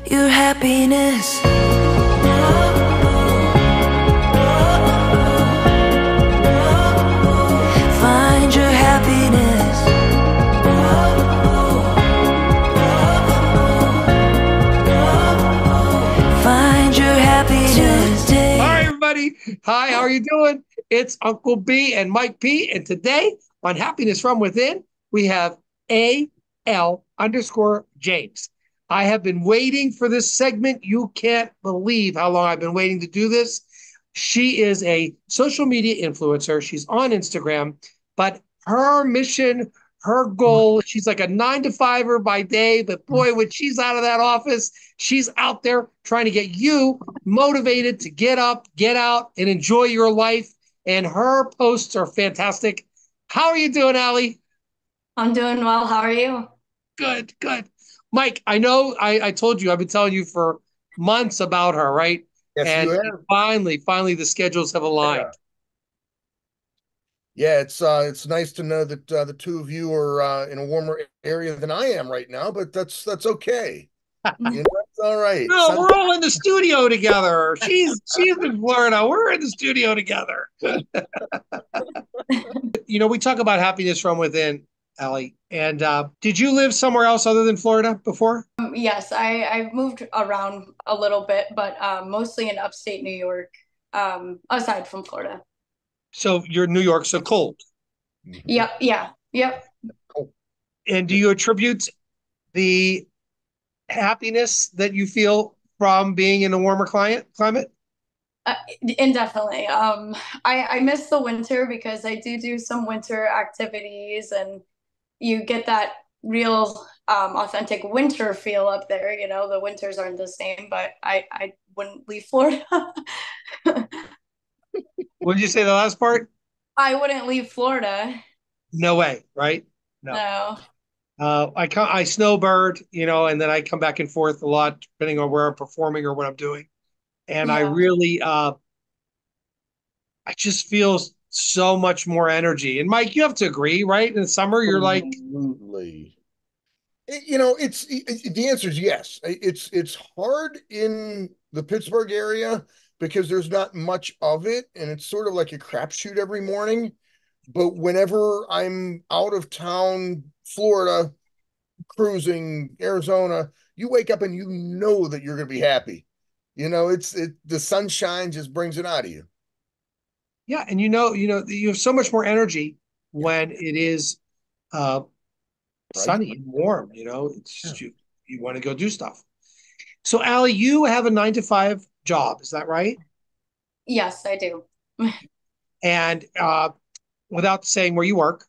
your happiness. Find your happiness. Find your happiness today. Hi, everybody. Hi, how are you doing? It's Uncle B and Mike P. And today on Happiness from Within, we have AL_James. I have been waiting for this segment. You can't believe how long I've been waiting to do this. She is a social media influencer. She's on Instagram, but her mission, her goal, she's like a 9 to 5er by day, but boy, when she's out of that office, she's out there trying to get you motivated to get up, get out, and enjoy your life. And her posts are fantastic. How are you doing, Allie? I'm doing well. How are you? Good, good. Mike, I know I told you, I've been telling you for months about her, right? Yes, you And have. finally, the schedules have aligned. Yeah, it's nice to know that the two of you are in a warmer area than I am right now, but that's okay. It's all right. No, we're all in the studio together. She's in Florida. We're in the studio together. We talk about happiness from within, Allie. And did you live somewhere else other than Florida before? Yes, I've moved around a little bit, but mostly in upstate New York, aside from Florida. So you're in New York, so cold. Yep, yeah, yep. And do you attribute the happiness that you feel from being in a warmer climate? Indefinitely. I miss the winter because I do some winter activities, and you get that real authentic winter feel up there. You know, the winters aren't the same, but I wouldn't leave Florida. What did you say the last part? I wouldn't leave Florida. No way, right? No. No. I snowbird, and then I come back and forth a lot depending on where I'm performing or what I'm doing. And I Yeah. really, I just feel so much more energy. And Mike, you have to agree, right? In the summer, you're like, Absolutely. The answer is yes. It's hard in the Pittsburgh area because there's not much of it, and it's sort of like a crapshoot every morning. But whenever I'm out of town, Florida, cruising, Arizona, you wake up and you know that you're going to be happy. The sunshine just brings it out of you. yeah, and you have so much more energy Yeah. when it is uh, Right. sunny and warm. It's just you want to go do stuff. So, Allie, you have a 9 to 5 job, is that right? Yes, I do. And without saying where you work,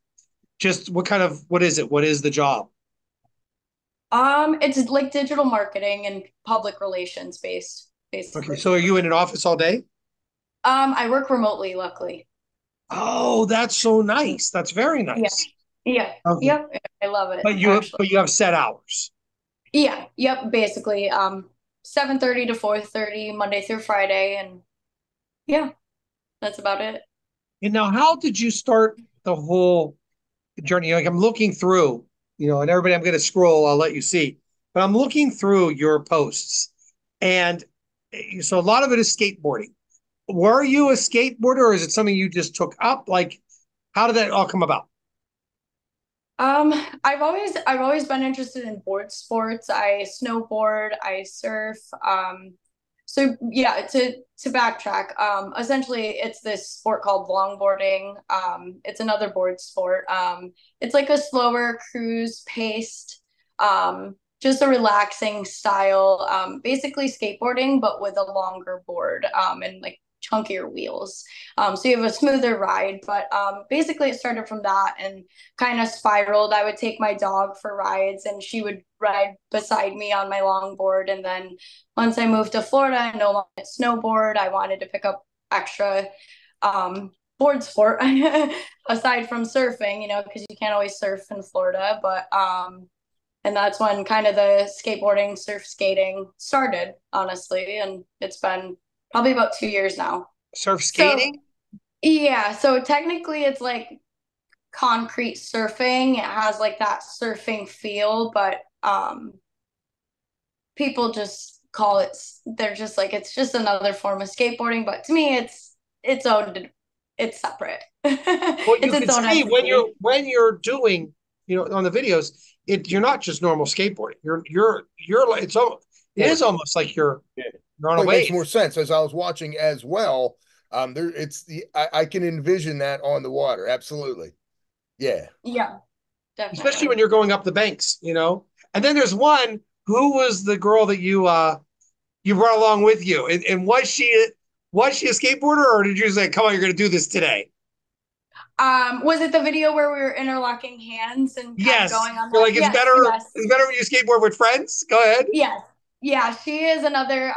just what is it? What is the job? It's like digital marketing and public relations based, Okay, basically. so are you in an office all day? I work remotely, luckily. Oh, that's so nice. That's very Yeah, nice. yeah, Okay. yep. I love it, But actually. you have set hours. Yeah, yep, basically. 7:30 to 4:30, Monday through Friday, and yeah, that's about it. And now how did you start the whole journey? Like I'm looking through, and everybody I'm gonna scroll, I'll let you see. But I'm looking through your posts. And so a lot of it is skateboarding. Were you a skateboarder or is it something you just took up? Like, how did that all come about? Um, I've always been interested in board sports. I snowboard, I surf. So yeah, to backtrack, essentially it's this sport called longboarding. It's another board sport. It's like a slower cruise paced, just a relaxing style. Basically skateboarding, but with a longer board, and like chunkier wheels. So you have a smoother ride, but basically it started from that and kind of spiraled. I would take my dog for rides and she would ride beside me on my longboard. And then once I moved to Florida and no longer snowboard, I wanted to pick up extra board sport aside from surfing, because you can't always surf in Florida. But and that's when kind of the skateboarding, surf skating started, honestly. And it's been probably about 2 years now. Surf So skating? yeah, so technically it's like concrete surfing. It has like that surfing feel, but people just call it, they're just like, it's just another form of skateboarding, but to me it's owned, it's separate. Well, It's you its can own see entity. when you're doing, on the videos, you're not just normal skateboarding. You're like it is almost like you're on a It makes wave. more sense as I was watching as well. I can envision that on the water. Absolutely. Yeah. Yeah, Especially when definitely. you're going up the banks. And then there's one who was the girl that you brought along with you, and was she a skateboarder, or did you say, "Come on, you're going to do this today"? Was it the video where we were interlocking hands and kind of Yes, going on you're that? like, it's Yes, better. yes. It's better when you skateboard with friends. Go ahead. Yes. Yeah, she is another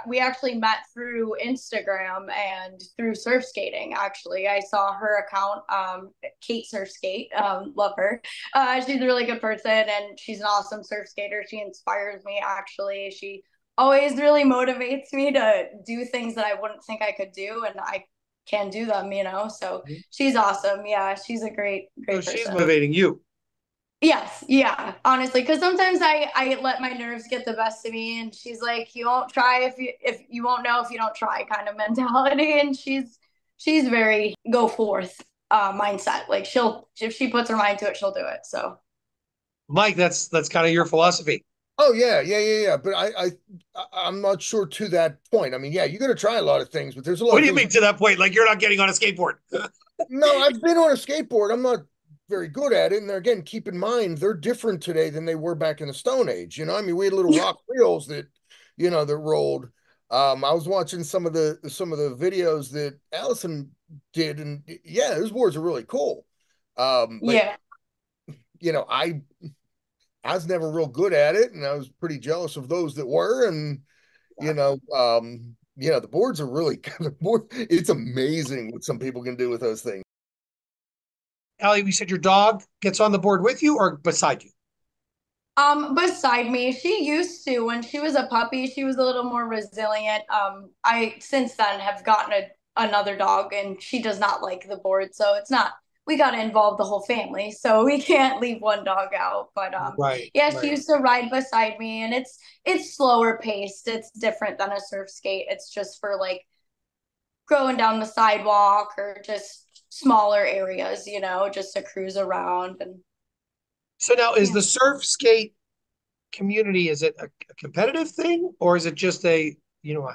we actually met through Instagram and through surf skating actually. I saw her account, Kate Surf Skate, love her. She's a really good person and she's an awesome surf skater. She inspires me actually. She always really motivates me to do things that I wouldn't think I could do and I can do them. So she's awesome. Yeah, she's a great So great she's person. motivating you. Yes, yeah, honestly, because sometimes I let my nerves get the best of me, and she's like, "You won't try if you won't know if you don't try," kind of mentality, and she's very go forth mindset. Like she'll if she puts her mind to it, she'll do it. So Mike, that's kind of your philosophy. Oh yeah. But I'm not sure to that point. I mean, yeah, you got to try a lot of things, but there's a lot What of do you things. mean to that point? Like you're not getting on a skateboard? No, I've been on a skateboard. I'm not very good at it. And again, keep in mind, they're different today than they were back in the Stone Age. I mean, we had little rock wheels that rolled. I was watching some of the videos that Alison did, and yeah, those boards are really cool. But yeah, I was never real good at it, and I was pretty jealous of those that were. And the boards are really the board. It's amazing what some people can do with those things. Allie, you said your dog gets on the board with you or beside you? beside me, she used to when she was a puppy, she was a little more resilient. I since then have gotten another dog, and she does not like the board, so it's not. We got to involve the whole family, so we can't leave one dog out. But Right, yeah, she right. used to ride beside me, and it's slower paced. It's different than a surf skate. It's just for like going down the sidewalk or just smaller areas, just to cruise around and So now, is yeah. the surf skate community, is it a competitive thing, or is it just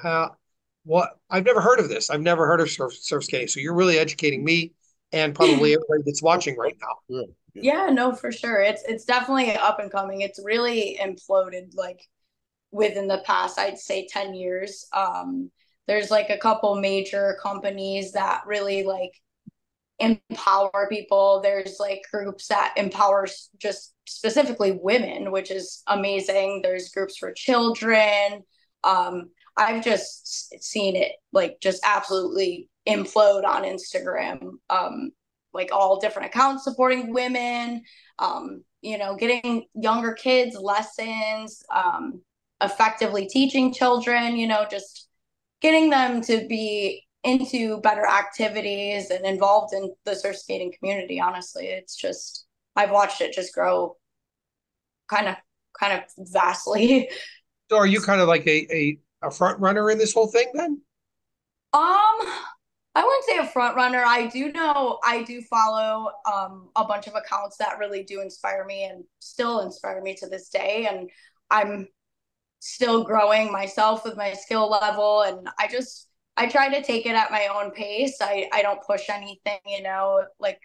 how what I've never heard of this. I've never heard of surf skating. So you're really educating me and probably everybody that's watching right now. Yeah, yeah. Yeah, no, for sure. It's definitely up and coming. It's really imploded like within the past, I'd say 10 years. There's like a couple major companies that really like empower people. There's like groups that empower just specifically women, which is amazing. There's groups for children. I've just seen it like just absolutely implode on Instagram. Like all different accounts supporting women, getting younger kids lessons, effectively teaching children, just getting them to be into better activities and involved in the surf skating community. Honestly, it's just I've watched it just grow kind of vastly. So are you kind of like a front runner in this whole thing then? I wouldn't say a front runner. I do know I do follow a bunch of accounts that really do inspire me and still inspire me to this day. And I'm still growing myself with my skill level. And I try to take it at my own pace. I don't push anything, like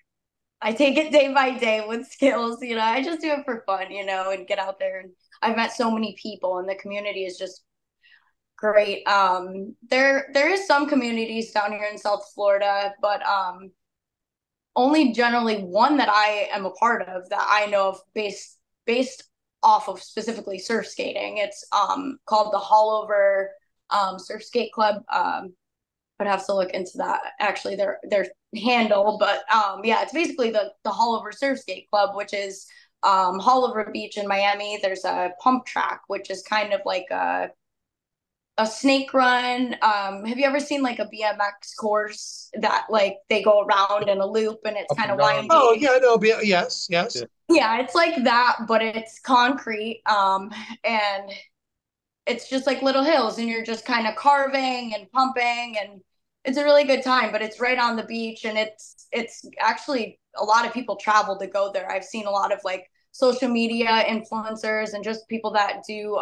I take it day by day with skills. I just do it for fun, and get out there. And I've met so many people and the community is just great. There is some communities down here in South Florida, but only generally one that I am a part of that I know of based off of specifically surf skating. It's called the Hollover Surf Skate Club. I'd have to look into that actually their handle, but yeah, it's basically the Hollover Surf Skate Club, which is Hollover Beach in Miami. There's a pump track, which is kind of like a snake run. Have you ever seen like a BMX course that like they go around in a loop and it's Up kind and of down. Oh windy? yeah, no, yes, yes. Yeah. Yeah, it's like that, but it's concrete. And it's just like little hills and you're just kind of carving and pumping, and it's a really good time, but it's right on the beach, and it's actually a lot of people travel to go there. I've seen a lot of like social media influencers and just people that do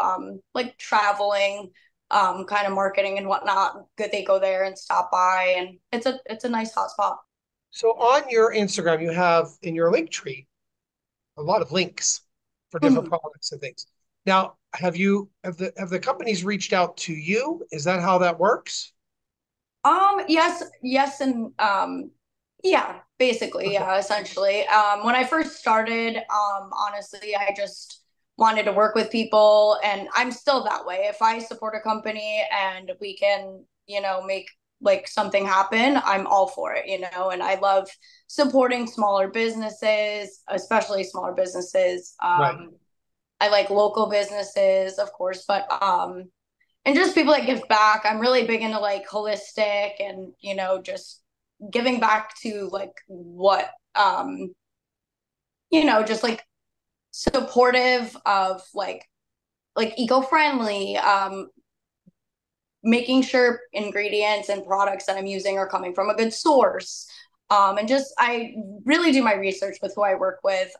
like traveling kind of marketing and whatnot. Good, they go there and stop by, and it's a nice hot spot. So on your Instagram, you have in your link tree a lot of links for different Mhm. products and things. Now, have the companies reached out to you? Is that how that works? Yes, and yeah, basically, Okay. yeah, essentially. When I first started, honestly, I just wanted to work with people, and I'm still that way. If I support a company and we can, make like something happen, I'm all for it, and I love supporting smaller businesses, especially smaller businesses. Right. I like local businesses, of course, but and just people that give back. I'm really big into like holistic and just giving back to like what just like supportive of like eco-friendly, making sure ingredients and products that I'm using are coming from a good source. And just I really do my research with who I work with.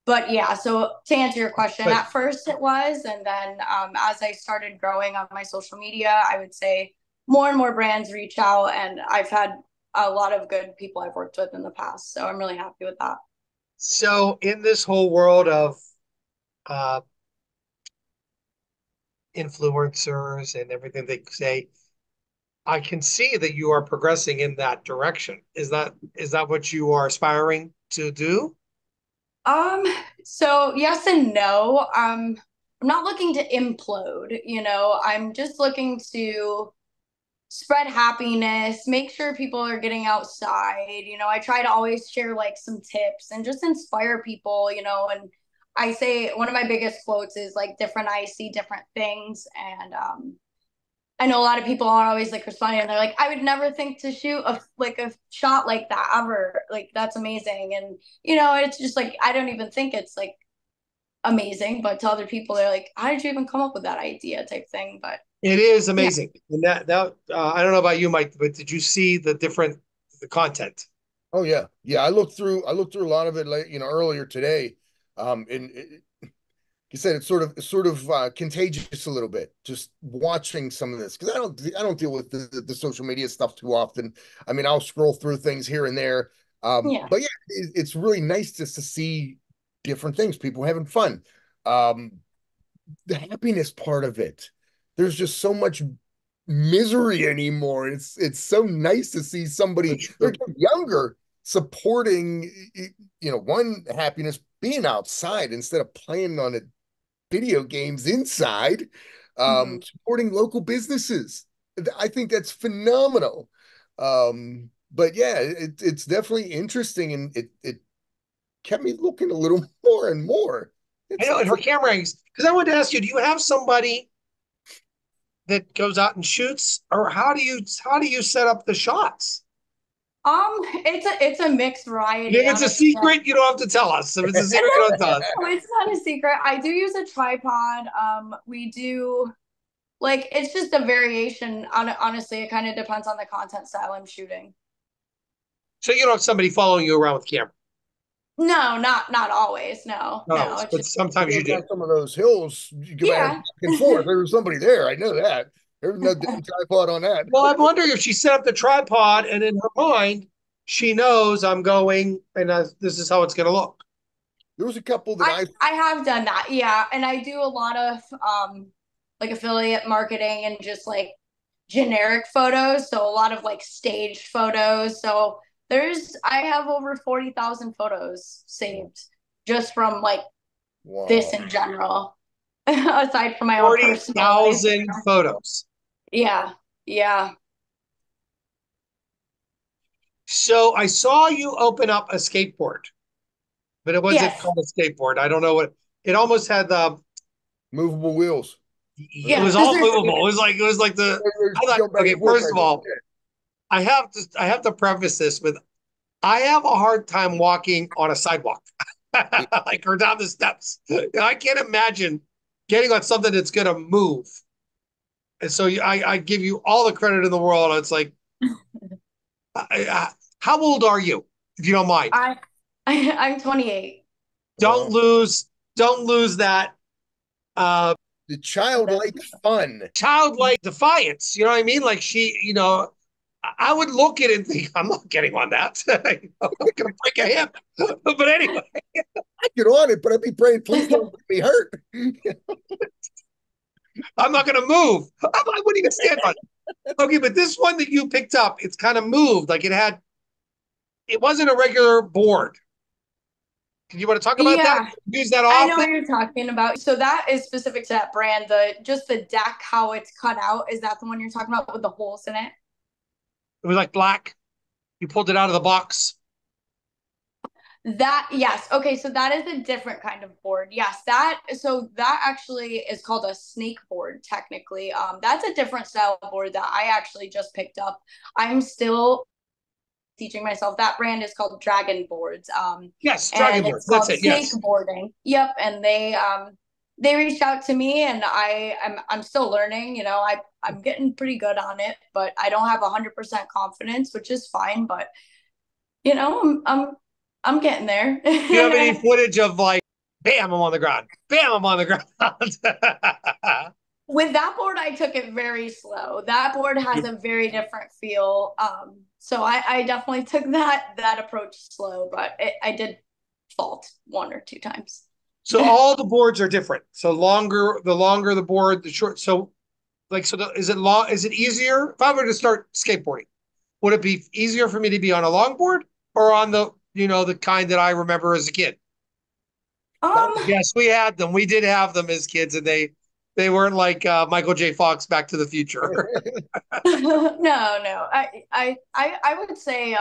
But yeah, so to answer your question, But at first it was, and then as I started growing on my social media, I would say more and more brands reach out, and I've had a lot of good people I've worked with in the past, so I'm really happy with that. so in this whole world of uh, influencers and everything they say, I can see that you are progressing in that direction. Is that what you are aspiring to do? Um, so yes and no. I'm not looking to implode, I'm just looking to spread happiness, make sure people are getting outside. I try to always share like some tips and just inspire people, and I say one of my biggest quotes is like different eyes see different things. And I know a lot of people are always like responding and they're like, I would never think to shoot a shot like that ever. Like that's amazing. And it's just like I don't even think it's like amazing, but to other people they're like, how did you even come up with that idea type thing? But It is yeah. amazing. And that I don't know about you, Mike, but did you see the content? Oh yeah, yeah. I looked through a lot of it, like earlier today. And like you said, it's sort of contagious a little bit. Just watching some of this because I don't deal with the social media stuff too often. I mean, I'll scroll through things here and there. Yeah. But yeah, it's really nice just to see different things, people having fun. Um, the happiness part of it. There's just so much misery anymore. It's so nice to see somebody That's they're true. younger supporting one happiness being outside instead of playing on a video games inside, Mhm. supporting local businesses. I think that's phenomenal. But yeah, it's definitely interesting, and it kept me looking a little more and more. I It's know, and it's her camera angles. Because I wanted to ask you, do you have somebody that goes out and shoots, or how do you set up the shots? It's a mixed And variety, if it's a honestly. secret, you don't have to tell us. If it's a And secret, you don't have to tell us. no, it's not a secret. I do use a tripod. We do like it's just a variation. Honestly, it kind of depends on the content style I'm shooting. So you don't have somebody following you around with camera. No, not always. No, Not no. always, It's but just sometimes you Going do. down some of those hills, you go back yeah. and forth. There was somebody there. I know that. There's no damn tripod on that. Well, I'm wondering if she set up the tripod and in her mind, she knows I'm going and this is how it's going to look. There was a couple that I have done that. Yeah, and I do a lot of like affiliate marketing and just like generic photos, so a lot of like staged photos. So I have over 40,000 photos saved just from like this wow. in general, aside from my own personal life. 40,000 photos. Yeah, yeah. So I saw you open up a skateboard, but it wasn't Yes. called a skateboard. I don't know what it almost had Movable wheels. it Yeah, was because all there's movable. It was like the There's I thought, go back okay, and forth first right of there. all, I have to preface this with I have a hard time walking on a sidewalk. Yeah. Like or down the steps. I can't imagine getting on something that's going to move. And so I give you all the credit in the world. It's like, how old are you, if you don't mind? I'm 28. Don't Well, lose, don't lose that uh, the childlike fun. childlike defiance. You know what I mean? Like I would look at it and think, I'm not getting on that. I'm going to break a hip. But anyway, I get on it, but I'd be praying, please don't get me hurt. I'm not going to move. I wouldn't even stand on it. Okay, but this one that you picked up, it's kind of moved. Like it wasn't a regular board. Do you want to talk about that? Yeah, Use that I know often? what you're talking about. So that is specific to that brand. The deck, how it's cut out, is that the one you're talking about with the holes in it? It was like black. You pulled it out of the box. That, yes. Okay, so that is a different kind of board. Yes, that actually is called a snake board, technically. That's a different style board that I actually just picked up. I'm still teaching myself. That brand is called Dragon Boards. Yes, dragon And board. it's That's called it. Yes. snakeboarding. Yep. And they reached out to me, and I'm still learning. I'm getting pretty good on it, but I don't have 100% confidence, which is fine. But I'm getting there. Do you have any footage of like, bam, I'm on the ground. Bam, I'm on the ground. With that board, I took it very slow. That board has a very different feel. So I definitely took that approach slow, but I did fault one or two times. So all the boards are different. So the longer the board, the short. So is it long? Is it easier if I were to start skateboarding? Would it be easier for me to be on a longboard or on the kind that I remember as a kid? Um, Yes, we had them. We did have them as kids, and they weren't like Michael J. Fox, Back to the Future. no. I would say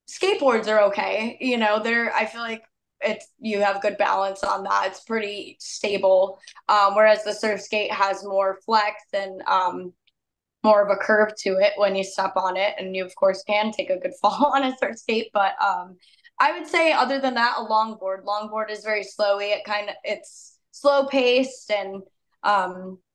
skateboards are okay. I feel like you have good balance on that. It's pretty stable. Whereas the surf skate has more flex and more of a curve to it when you step on it, and you of course can take a good fall on a surf skate. But I would say other than that, a longboard is very slowy. It's slow paced, and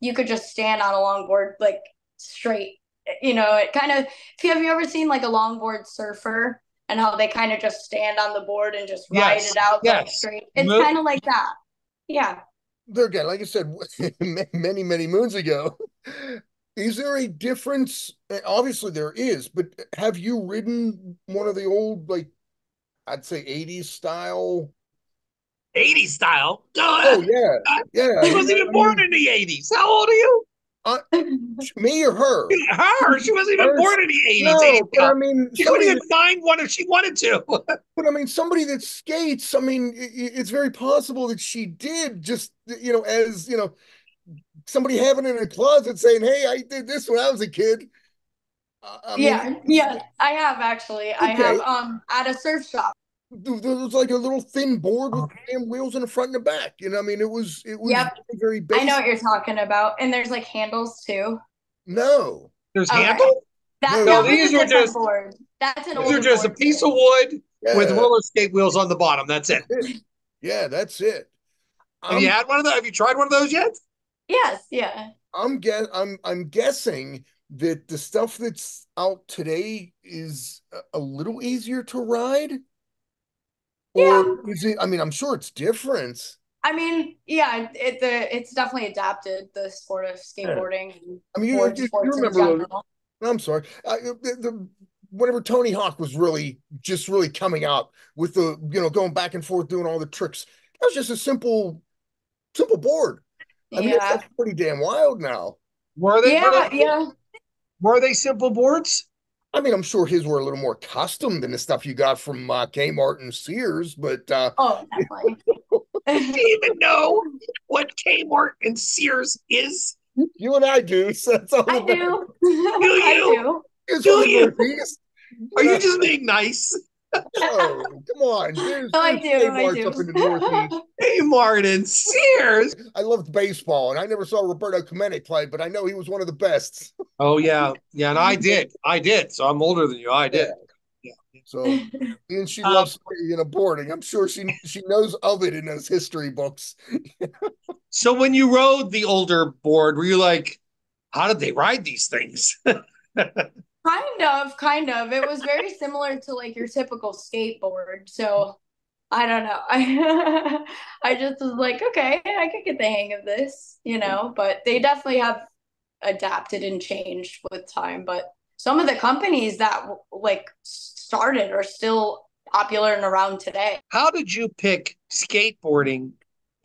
you could just stand on a longboard like straight. It kind of, have you ever seen like a longboard surfer and how they kind of just stand on the board and just ride Yes, it out like yes. straight? It's kind of like that. Yeah. There again, like I said, many, many moons ago. Is there a difference? Obviously, there is, but have you ridden one of the old, like, I'd say 80s style? 80s style. Oh, yeah. Yeah. She wasn't even born in the 80s. How old are you? Uh, me or her? Her. She wasn't even Hers? born in the 80s. No, 80s. but I mean, She could somebody even find one if she wanted to. somebody that skates, I mean, it's very possible that she did just, as, somebody having it in a closet saying, hey, I did this when I was a kid. I mean, Yeah, I have actually. I okay. have at a surf shop. There was like a little thin board with damn wheels in the front and the back. I mean, it was Yep, very I know basic. what you're talking about. And there's like handles too. No, There's Okay. handle? That no, No, that was these a are different just board. That's an these are older just a board piece too. of wood with yeah, roller skate wheels on the bottom. That's it. that's it. Yeah, that's it. Have you I'm had one of those? Have you tried one of those yet? Yes, yeah. I'm guessing that the stuff that's out today is a little easier to ride, or Yeah. is it? I mean, I'm sure it's different. I mean, yeah, it's definitely adapted the sport of Yeah. skateboarding and I mean, board you sports in remember general. I'm sorry. Whenever Tony Hawk was really coming out with the going back and forth doing all the tricks, that was just a simple board. I mean, that Yeah. stuff's pretty damn wild now. Were they were Yeah, they yeah. were they simple boards? I mean, I'm sure his were a little more custom than the stuff you got from Kmart and Sears, but Oh, definitely. Do you even know what Kmart and Sears is? you and I do, so that's all I that matters. do. Do I you? do. It's from Do the you? Northeast. Are you just being nice? No, come on. There's I do. I Kmart's up in the Northeast. do. Hey, Martin, Sears. I loved baseball, and I never saw Roberto Clemente play, but I know he was one of the best. Oh yeah, and I did. So I'm older than you. I Yeah. did. Yeah. So, and she Um, loves boarding. I'm sure she knows of it in those history books. So when you rode the older board, were you like, how did they ride these things? Kind of. It was very similar to like your typical skateboard. So I don't know. I just was like, okay, I could get the hang of this, but they definitely have adapted and changed with time. But some of the companies that like started are still popular and around today. How did you pick skateboarding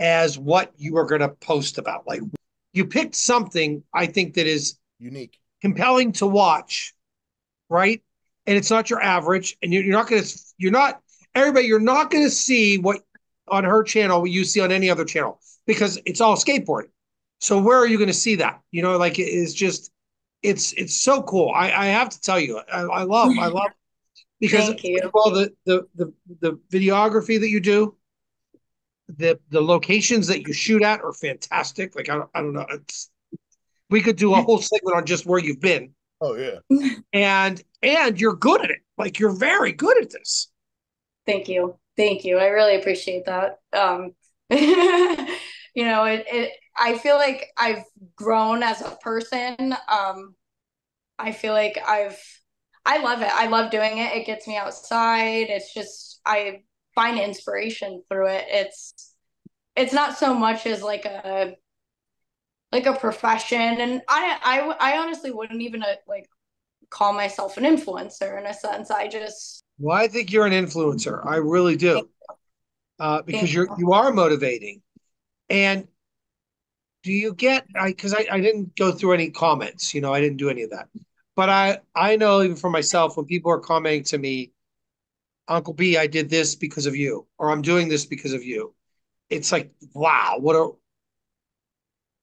as what you were going to post about? Like you picked something I think that is Unique. compelling to watch, right? And it's not your average, and you're not going to see what on her channel what you see on any other channel because it's all skateboarding. So where are you going to see that? Like it's just it's so cool. I have to tell you, I love because Thank you. first of all the videography that you do, the locations that you shoot at are fantastic. Like I don't know, we could do a whole segment on just where you've been. Oh yeah. And you're good at it. Like you're very good at this. Thank you. Thank you. I really appreciate that. I feel like I've grown as a person. I feel like I love it. I love doing it. It gets me outside. It's just, I find inspiration through it. It's not so much as like a profession. And I honestly wouldn't even like call myself an influencer in a sense. Well, I think you're an influencer. I really do. Because you are motivating. And do you get because I didn't go through any comments, I didn't do any of that. But I know even for myself, when people are commenting to me, Uncle B, I did this because of you, or I'm doing this because of you. It's like, wow,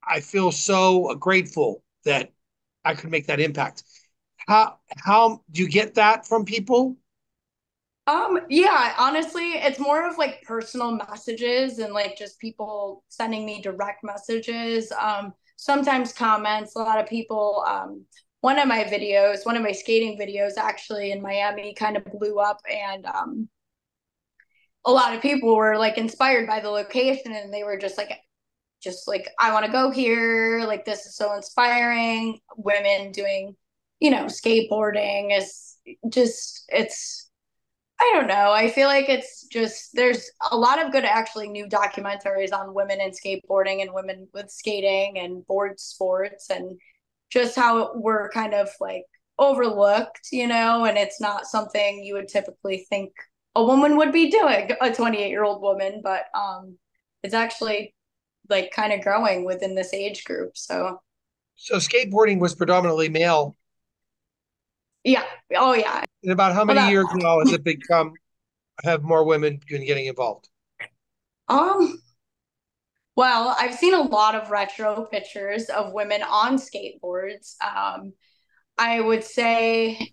I feel so grateful that I could make that impact. How do you get that from people? Yeah, honestly, it's more of like personal messages and like just people sending me direct messages. Sometimes comments. A lot of people, one of my skating videos actually in Miami kind of blew up, and a lot of people were like inspired by the location, and they were just like I want to go here. Like this is so inspiring. Women doing, skateboarding is just it's I don't know. I feel like it's just there's a lot of good actually new documentaries on women in skateboarding and women with skating and board sports and just how we're kind of like overlooked, and it's not something you would typically think a woman would be doing, a 28-year-old woman, but it's actually like kind of growing within this age group. So skateboarding was predominantly male. yeah. Oh yeah. In about how Well many that years now has it become have more women been getting involved? um well, I've seen a lot of retro pictures of women on skateboards. I would say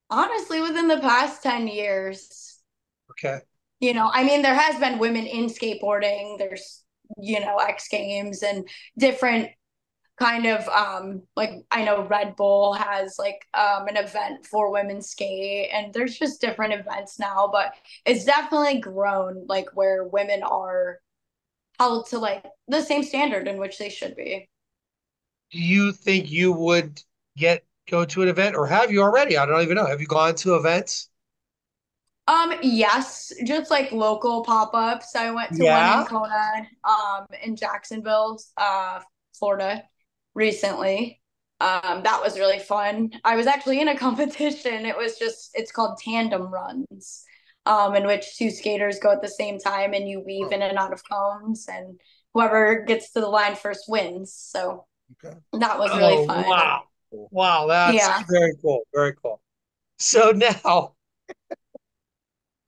honestly within the past 10 years. Okay. I mean, there has been women in skateboarding. There's, X Games and different kind of like I know Red Bull has like an event for women's skate, and there's just different events now, but it's definitely grown like where women are held to like the same standard in which they should be. Do you think you would go to an event, or have you already? I don't even know. Have you gone to events? Yes, just like local pop-ups. I went to one in Yeah. Kona, in Jacksonville, Florida recently. That was really fun. I was actually in a competition. It's called tandem runs, in which two skaters go at the same time and you weave in and out of cones, and whoever gets to the line first wins. So Okay. that was really Oh, fun. wow. Wow, that's Yeah. very cool. Very cool. So now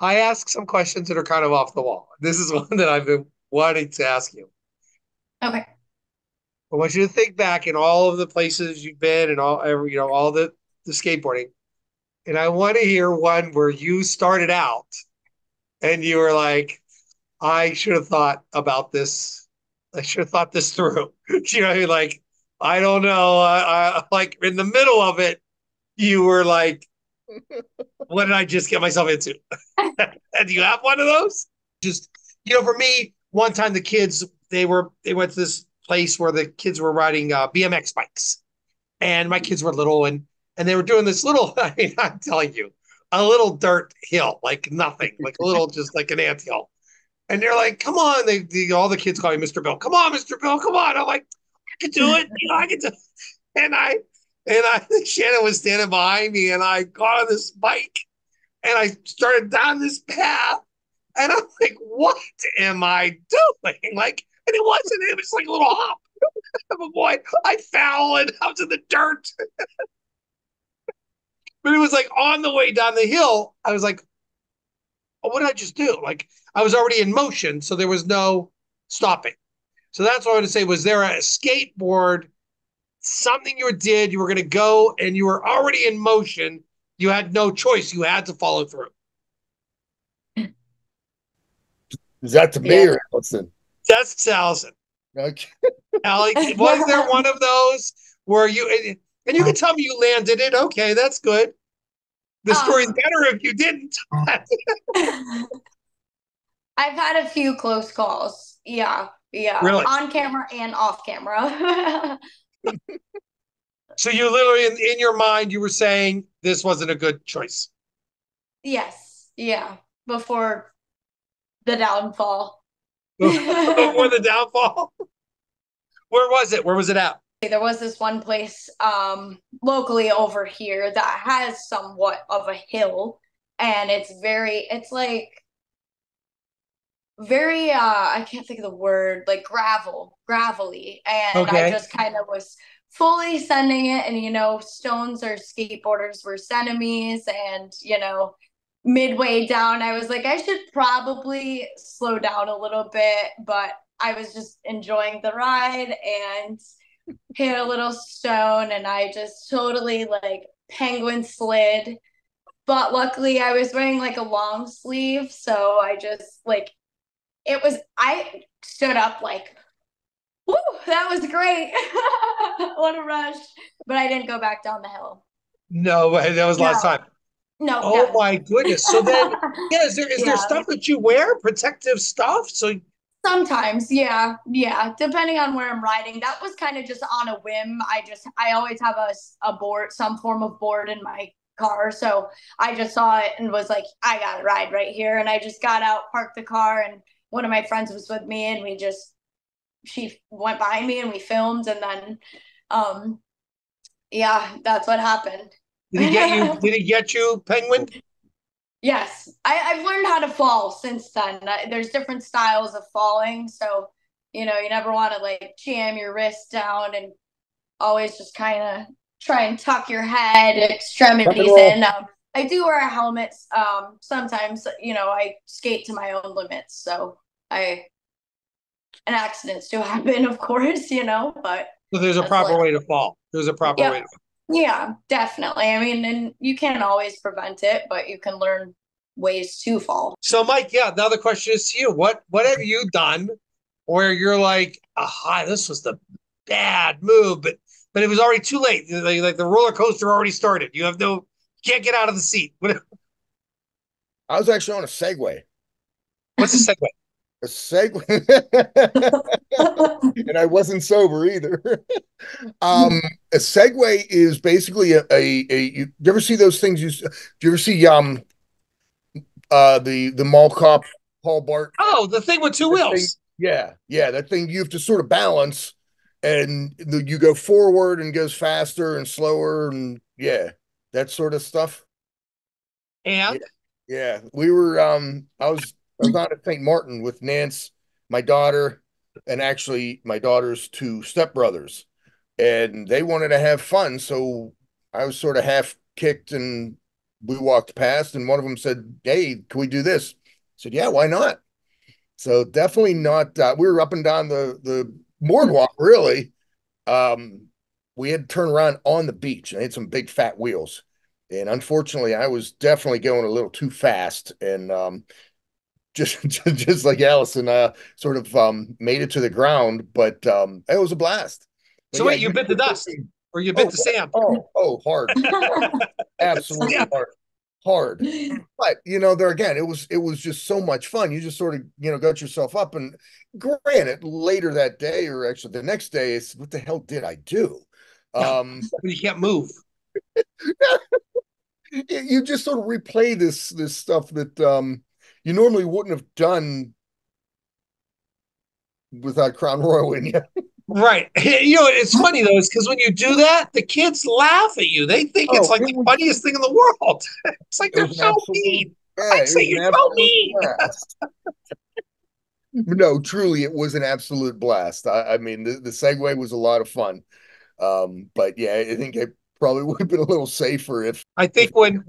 I ask some questions that are kind of off the wall. This is one that I've been wanting to ask you. Okay. I want you to think back in all of the places you've been and all the skateboarding. And I want to hear one where you started out and you were like, I should have thought about this. I should have thought this through. You know what I mean? Like, I don't know. I like in the middle of it, you were like, what did I just get myself into? And do you have one of those? Just, for me, one time the kids they went to this place where the kids were riding BMX bikes, and my kids were little, and they were doing this little. I mean, I'm telling you, a little dirt hill, like nothing, like a little, just like an anthill. And they're like, "Come on!" All the kids call me Mr. Bill. Come on, Mr. Bill. Come on. I'm like, I can do it. I can do it. And Shannon was standing behind me, and I got on this bike, and I started down this path, and I'm like, "What am I doing?" Like, and it wasn't. It was like a little hop. But boy, I fell and I was in the dirt. But it was like on the way down the hill, I was like, oh, what did I just do? Like, I was already in motion, so there was no stopping. So that's what I wanted to say. Was there a skateboard, something you did, you were going to go and you were already in motion? You had no choice. You had to follow through. Is that to me or Alison? That's Alison. Okay. Allie, was there one of those where you, and you can tell me you landed it. Okay, that's good. The story's better if you didn't. I've had a few close calls. Yeah. Really? On camera and off camera. So you literally, in your mind, you were saying this wasn't a good choice. Yes. Yeah. Before the downfall. Before the downfall? Where was it? Where was it at? There was this one place locally over here that has somewhat of a hill, and it's like very I can't think of the word, like gravelly, and Okay. I just kind of was fully sending it, and stones or skateboarders were enemies, and midway down I was like, I should probably slow down a little bit, but I was just enjoying the ride and hit a little stone, and I just totally like penguin slid. But luckily I was wearing like a long sleeve, so I just like I stood up like, woo, that was great. What a rush. But I didn't go back down the hill. No, that was last time. No. Oh my goodness. So then, yeah, is there stuff that you wear, protective stuff? So sometimes, yeah. Depending on where I'm riding. That was kind of just on a whim. I always have a board, some form of board in my car. So I just saw it and was like, I gotta ride right here. And I just got out, parked the car, and one of my friends was with me, and she went behind me and we filmed, and then yeah, that's what happened. did he get you, Penguin? Yes, I've learned how to fall since then. There's different styles of falling, so you never want to like jam your wrist down, and always just kind of try and tuck your head, extremities in. I do wear helmets. Sometimes I skate to my own limits, so and accidents do happen, of course, but So there's a proper way to fall. There's a proper way to fall. Yeah, definitely. I mean, and you can't always prevent it, but you can learn ways to fall. So, Mike, yeah, now the question is to you. What have you done where you're like, aha, this was the bad move, but it was already too late. Like the roller coaster already started. You can't get out of the seat. I was actually on a Segway. What's a Segway? A Segway. And I wasn't sober either. A Segway is basically you ever see those things? Do you ever see the mall cop Paul Bart? Oh, the thing with two wheels. Yeah, that thing you have to sort of balance, and you go forward and goes faster and slower, and that sort of stuff. And yeah, we were I was on at St. Martin with Nance, my daughter, and actually my daughter's two stepbrothers, and they wanted to have fun, so I was sort of half kicked, and we walked past, and one of them said, "Hey, can we do this?" I said, "Yeah, why not?" So definitely not. We were up and down the boardwalk, really. We had to turn around on the beach, and I had some big fat wheels, and unfortunately, I was definitely going a little too fast, and just like Alison, sort of made it to the ground, but it was a blast. But so wait, you bit the dust, or you bit the sand? Oh, hard, absolutely hard. hard. But there again, it was just so much fun. You just sort of got yourself up, and granted, later that day, or actually the next day, it's what the hell did I do? You can't move. You just sort of replay this stuff that you normally wouldn't have done without Crown Royal in you. Right. It's funny though, is because when you do that, the kids laugh at you. They think it's Oh, like the funniest thing in the world. It's like it they're was an so absolute, mean. yeah, I'd it say was an you're so absolute mean. blast. No, truly, it was an absolute blast. I mean, the segue was a lot of fun. But yeah, I think I probably would have been a little safer I if think when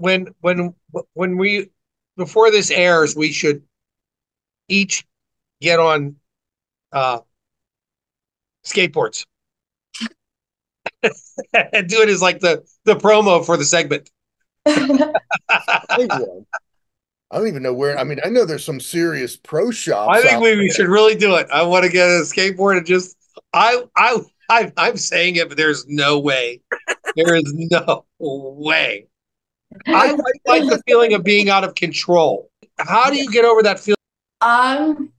we before this airs, we should each get on uh skateboards and do it as like the promo for the segment. I don't even know where. I mean, I know there's some serious pro I shops think out we there. should really do it. I want to get a skateboard and just I'm saying it, but there's no way. There is no way. I like the feeling of being out of control. How do you get over that feeling? Um,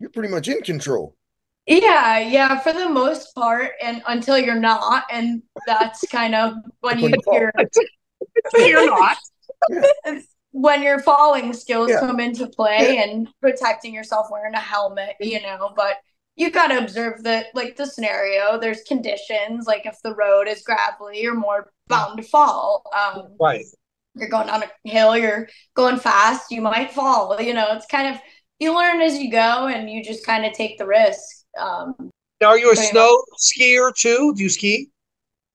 You're pretty much in control. yeah, for the most part, and until you're not, and that's kind of when When you fall. You're not. Yeah. when your falling skills Yeah. come into play and protecting yourself wearing a helmet, but you got to observe the scenario. There's conditions, like if the road is gravelly, you're more bound to fall. Right. You're going down a hill, you're going fast, you might fall. It's kind of, you learn as you go and you just kind of take the risk. Now, are you a pretty snow skier too? Do you ski?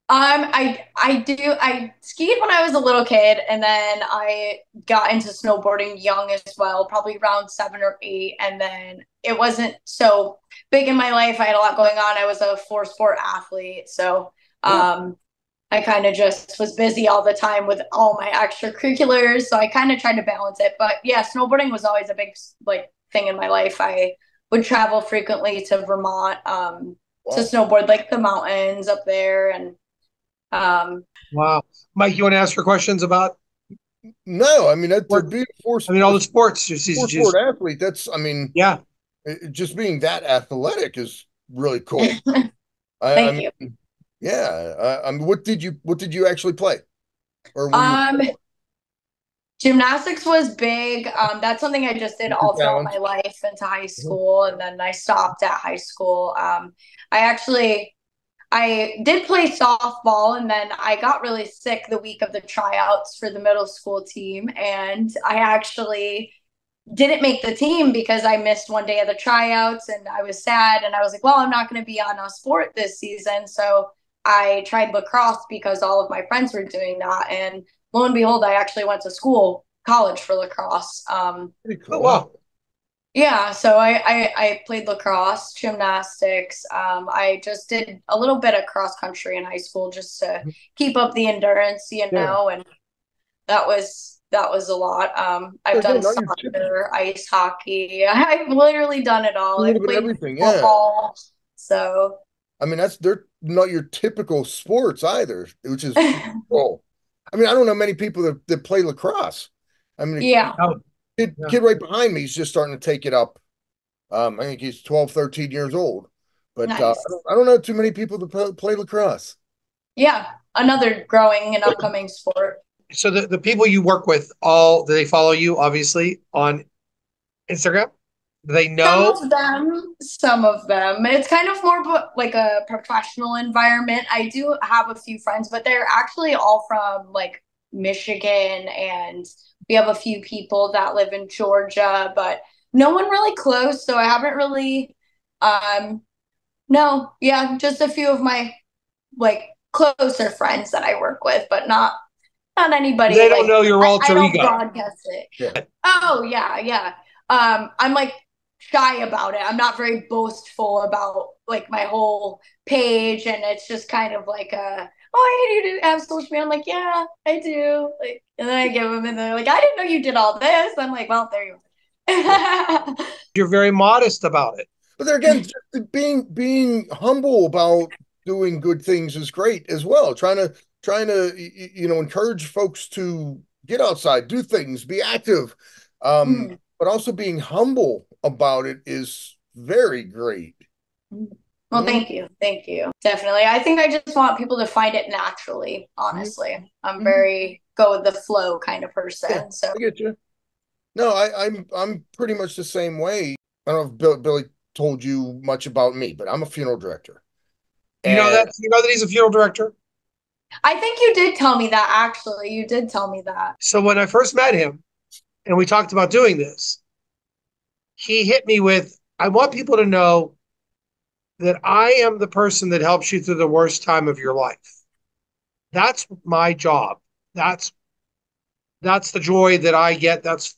I do. I skied when I was a little kid, and then I got into snowboarding young as well, probably around 7 or 8. And then it wasn't so big in my life. I had a lot going on. I was a 4 sport athlete, so I kind of just was busy all the time with all my extracurriculars. So I kind of tried to balance it. But yeah, snowboarding was always a big thing in my life. I would travel frequently to Vermont to snowboard like the mountains up there and. Wow. Mike, you want to ask her questions about? No, I mean, to be a all the sports. four-sport athlete, that's, I mean, yeah, just being that athletic is really cool. Thank you. Yeah. I mean, what did you actually play? Or gymnastics was big. That's something I just did all throughout my life into high school, and then I stopped at high school. I did play softball, and then I got really sick the week of the tryouts for the middle school team. And I actually didn't make the team because I missed one day of the tryouts and I was sad. And I was like, well, I'm not going to be on a sport this season. So I tried lacrosse because all of my friends were doing that. And lo and behold, I actually went to college for lacrosse. Pretty cool. Oh, wow. Yeah, so I played lacrosse, gymnastics. I just did a little bit of cross country in high school just to keep up the endurance, and that was a lot. I've done soccer, ice hockey. I've literally done it all. I played everything, football. So I mean, they're not your typical sports either, which is cool. I mean, I don't know many people that play lacrosse. I mean, yeah. Kid right behind me is just starting to take it up. I think he's 12, 13 years old. But Nice. I don't know too many people that play lacrosse. Yeah, another growing and upcoming sport. So the people you work with, do they follow you obviously on Instagram? Do they know? Some of them. It's kind of more like a professional environment. I do have a few friends, but they're actually all from like Michigan, and we have a few people that live in Georgia, but no one really close. So I haven't really, no, yeah, just a few of my like closer friends that I work with, but not anybody. They don't know your alter I don't ego. broadcast it. Yeah. Oh yeah. I'm like shy about it. I'm not very boastful about like my whole page, and it's just kind of like oh, I do have social media. I'm like, yeah, I do. Like, and then I give them, and they're like, I didn't know you did all this. I'm like, well, there you go. You're very modest about it. But there again, being humble about doing good things is great as well. Trying to encourage folks to get outside, do things, be active. Um, Mhm. but also being humble about it is very great. Well, Mhm, thank you. Thank you. Definitely. I think I just want people to find it naturally, mhm, honestly. I'm mhm. very go with the flow kind of Yeah, person. So, I get you. No, I'm pretty much the same way. I don't know if Billy told you much about me, but I'm a funeral director. You know And that? You know that he's a funeral director? I think you did tell me that actually. You did tell me that. So when I first met him and we talked about doing this, he hit me with, I want people to know that I am the person that helps you through the worst time of your life. That's my job. That's that's the joy that I get. That's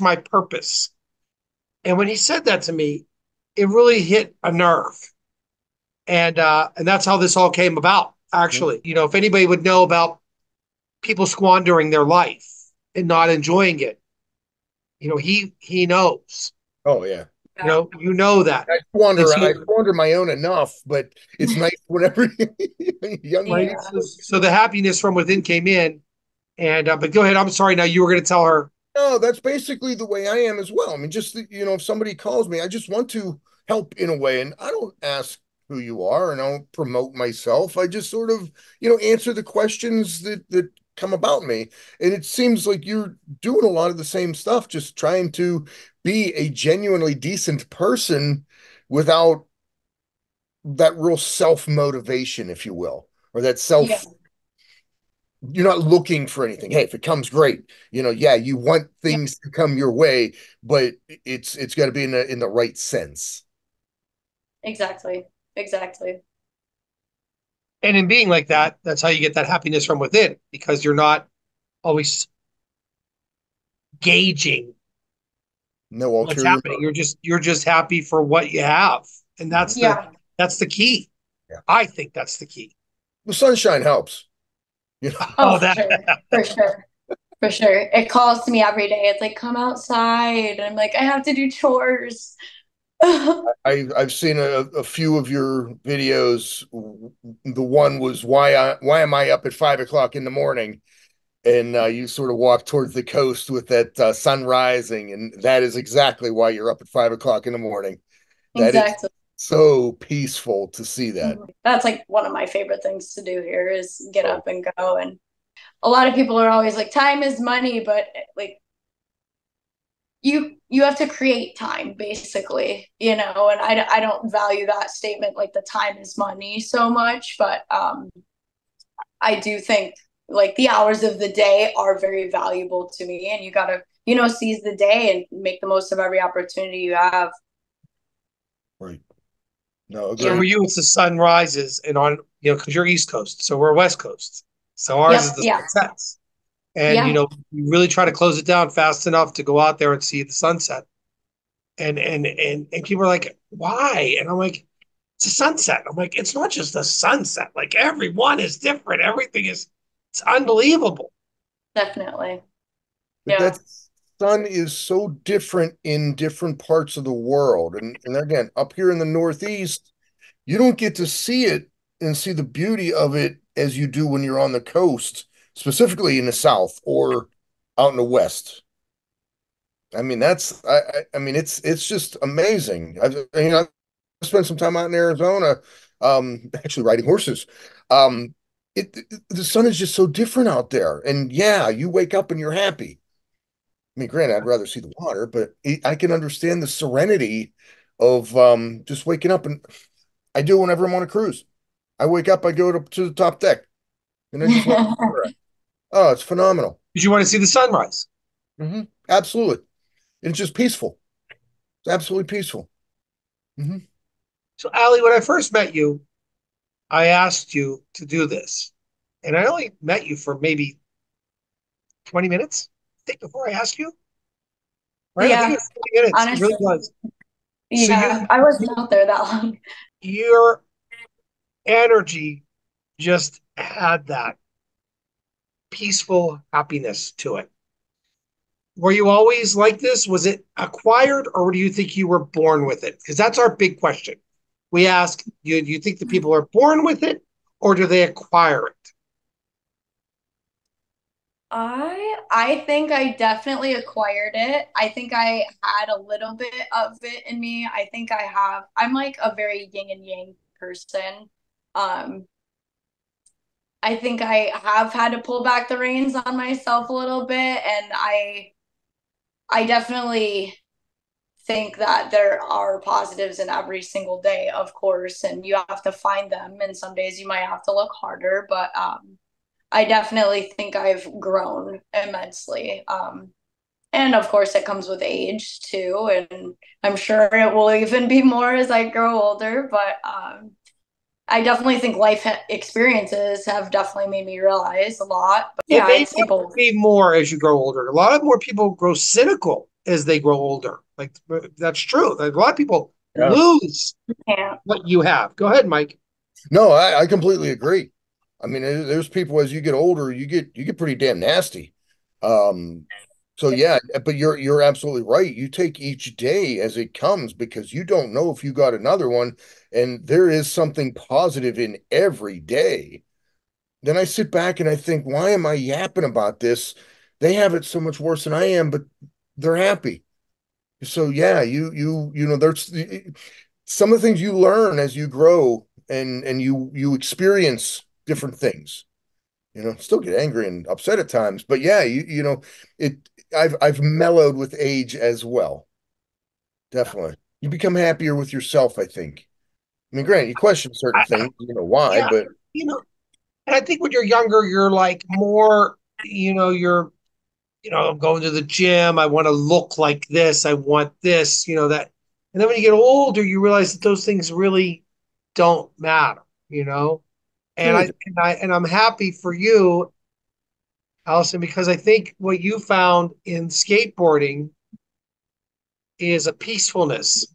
my purpose. And when he said that to me, it really hit a nerve. And that's how this all came about, actually. You know, if anybody would know about people squandering their life and not enjoying it, you know, he knows. oh yeah. Yeah. You know that. And I so squander my own enough, but it's nice whenever young right. people. Yeah. So the happiness from within came in. And but go ahead. I'm sorry. Now you were going to tell her. No, that's basically the way I am as well. I mean, just if somebody calls me, I just want to help in a way, and I don't ask who you are, and I don't promote myself. I just sort of, answer the questions that come about me. And it seems like you're doing a lot of the same stuff, just trying to be a genuinely decent person without that real self-motivation, if you will, or that Yeah. self you're not looking for anything. Hey, if it comes, great. Yeah, you want Yeah. things to come your way, but it's got to be in the right sense. Exactly. Exactly. And in being like that, that's how you get that happiness from within because you're not always gauging No what's ulterior happening. motive. You're just happy for what you have. And Mhm. Yeah. that's the key. Yeah, I think that's the key. the sunshine helps. You know, Oh, Oh, for that sure. For sure. For sure. It calls to me every day. It's like, come outside. And I'm like, I have to do chores. I've seen a few of your videos. The one was why am I up at 5 o'clock in the morning? And you sort of walk towards the coast with that sun rising, and that is exactly why you're up at 5 o'clock in the morning. That is Exactly. so peaceful to see that. That's like one of my favorite things to do here is get Oh, up and go. And a lot of people are always like, time is money, but like you have to create time basically, and I don't value that statement like the time is money so much, but I do think like the hours of the day are very valuable to me, and you gotta seize the day and make the most of every opportunity you have. right. No, so Yeah. for agreed. you, it's the sun rises and on, because you're East Coast. So we're West Coast. So ours is Yep. the Yeah. sunsets. And, Yeah. you really try to close it down fast enough to go out there and see the sunset. And people are like, why? And I'm like, it's a sunset. I'm like, it's not just a sunset. Like everyone is different. It's unbelievable. Definitely. But Yeah. that sun is so different in different parts of the world. And again, up here in the Northeast, you don't get to see it and see the beauty of it as you do when you're on the coast, specifically in the South or out in the West. I mean, I mean, it's just amazing. I spent some time out in Arizona, actually riding horses. Um, the sun is just so different out there, and yeah, you wake up and you're happy. I mean, granted, I'd rather see the water, but I can understand the serenity of just waking up, and I do whenever I'm on a cruise. I wake up, I go to the top deck, and I just watch the water. Oh, it's phenomenal. Because you want to see the sunrise. Absolutely. And it's just peaceful. It's absolutely peaceful. hmm So, Allie, when I first met you, I asked you to do this. And I only met you for maybe 20 minutes, I think, before I asked you. Right? I think it Yeah. was 20 minutes. It really Honestly. was. So Yeah. I wasn't out there that long. your energy just had that peaceful happiness to it. Were you always like this? Was it acquired, or do you think you were born with it? Because that's our big question. We ask, do you think the people are born with it, or do they acquire it? I think I definitely acquired it. I think I had a little bit of it in me. I think I'm like a very yin and yang person. Um, I think I have had to pull back the reins on myself a little bit, and I definitely think that there are positives in every single day, of course, and you have to find them. And some days you might have to look harder, but I definitely think I've grown immensely. And of course, it comes with age too, and I'm sure it will even be more as I grow older. But I definitely think experiences have definitely made me realize a lot. But It yeah, may I'd say both. be more as you grow older. A lot of more people grow cynical as they grow older. Like that's true. Like, a lot of people Yeah. lose Yeah. what you have. Go ahead, Mike. No, I completely agree. I mean, there's people as you get older, you get pretty damn nasty. Um, so yeah, but you're absolutely right. You take each day as it comes because you don't know if you got another one, and there is something positive in every day. Then I sit back and I think, why am I yapping about this? They have it so much worse than I am, but they're happy. So yeah, there's some of the things you learn as you grow and you experience different things. Still get angry and upset at times, but yeah, it I've mellowed with age as well. Definitely. You become happier with yourself, I think. I mean, granted, you question certain things, why, Yeah, but you know, and I think when you're younger, you're like more, I'm going to the gym. I want to look like this. I want this, that. And then when you get older, you realize that those things really don't matter, you know? And really I do. and I'm happy for you, Allison, because I think what you found in skateboarding is a peacefulness